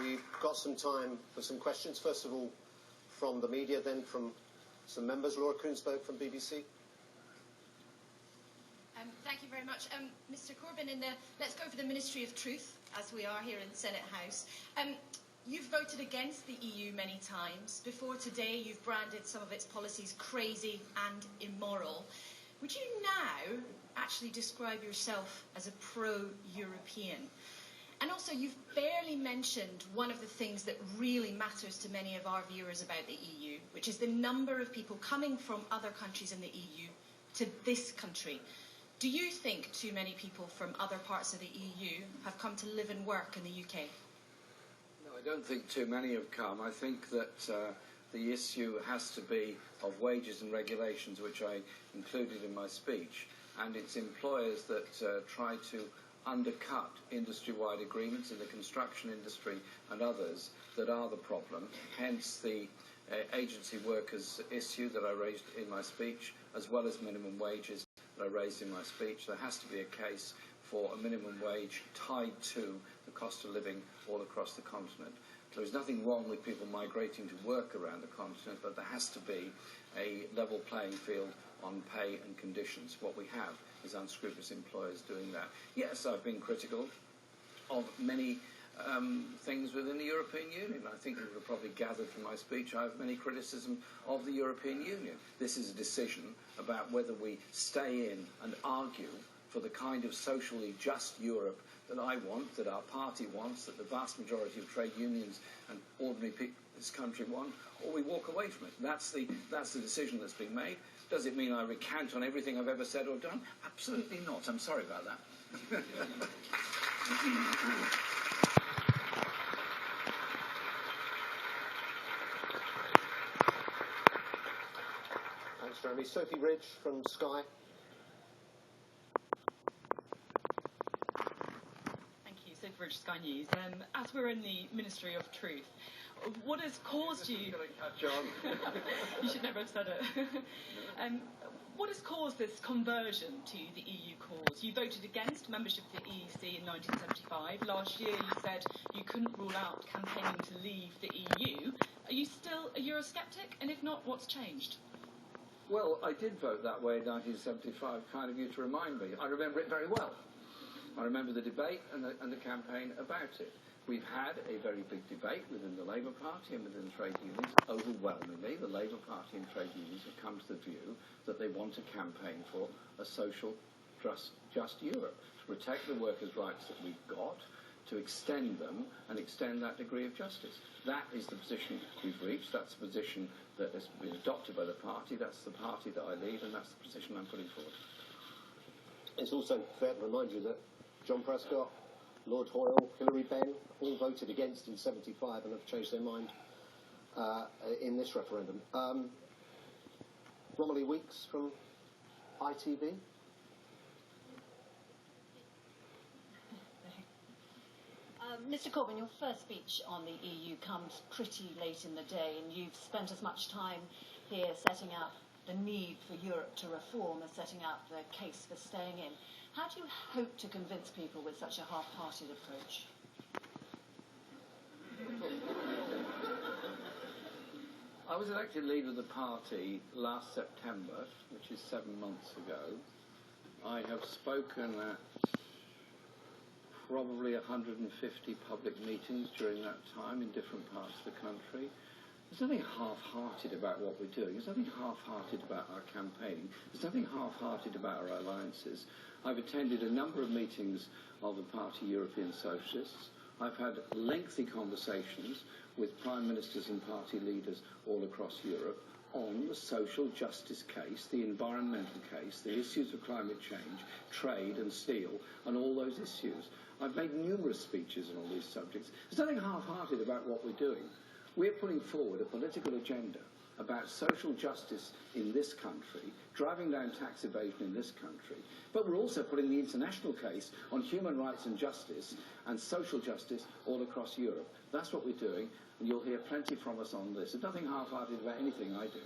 We've got some time for some questions. First of all, from the media, then from some members. Laura Koonsberg from BBC. Thank you very much. Mr Corbyn, let's go for the Ministry of Truth, as we are here in the Senate House. You've voted against the EU many times. Before today, you've branded some of its policies crazy and immoral. Would you now actually describe yourself as a pro-European? And also, you've barely mentioned one of the things that really matters to many of our viewers about the EU, which is the number of people coming from other countries in the EU to this country. Do you think too many people from other parts of the EU have come to live and work in the UK? No, I don't think too many have come. I think that the issue has to be of wages and regulations, which I included in my speech, and it's employers that try to undercut industry-wide agreements in the construction industry and others that are the problem. Hence the agency workers issue that I raised in my speech, as well as minimum wages that I raised in my speech. There has to be a case for a minimum wage tied to the cost of living all across the continent. There is nothing wrong with people migrating to work around the continent, but there has to be a level playing field on pay and conditions. What we have is unscrupulous employers doing that. Yes, I've been critical of many things within the European Union. I think you would have probably gathered from my speech I have many criticism of the European Union. This is a decision about whether we stay in and argue for the kind of socially just Europe that I want, that our party wants, that the vast majority of trade unions and ordinary people in this country want, or we walk away from it. That's the decision that's been made. Does it mean I recant on everything I've ever said or done? Absolutely not. I'm sorry about that. Thanks, Jeremy. Sophie Ridge from Sky. Thank you. Sophie Ridge, Sky News. As we're in the Ministry of Truth, what has caused you... You should never have said it. What has caused this conversion to the EU cause? You voted against membership of the EEC in 1975. Last year you said you couldn't rule out campaigning to leave the EU. Are you still a Eurosceptic? And if not, what's changed? Well, I did vote that way in 1975, kind of you to remind me. I remember it very well. I remember the debate and the campaign about it. We've had a very big debate within the Labour Party and within trade unions. Overwhelmingly, the Labour Party and trade unions have come to the view that they want to campaign for a social, just Europe, to protect the workers' rights that we've got, to extend them and extend that degree of justice. That is the position we've reached. That's the position that has been adopted by the party. That's the party that I lead, and that's the position I'm putting forward. It's also fair to remind you that John Prescott, Lord Hoyle, Hilary Benn all voted against in '75 and have changed their mind in this referendum. Romilly Weeks from ITV. Mr Corbyn, your first speech on the EU comes pretty late in the day, and you've spent as much time here setting out the need for Europe to reform as setting out the case for staying in. How do you hope to convince people with such a half-hearted approach? I was elected leader of the party last September, which is 7 months ago. I have spoken at probably 150 public meetings during that time in different parts of the country. There's nothing half-hearted about what we're doing. There's nothing half-hearted about our campaigning. There's nothing half-hearted about our alliances. I've attended a number of meetings of the Party European Socialists. I've had lengthy conversations with prime ministers and party leaders all across Europe on the social justice case, the environmental case, the issues of climate change, trade and steel, and all those issues. I've made numerous speeches on all these subjects. There's nothing half-hearted about what we're doing. We're putting forward a political agenda about social justice in this country, driving down tax evasion in this country, but we're also putting the international case on human rights and justice and social justice all across Europe. That's what we're doing, and you'll hear plenty from us on this. There's nothing half-hearted about anything I do.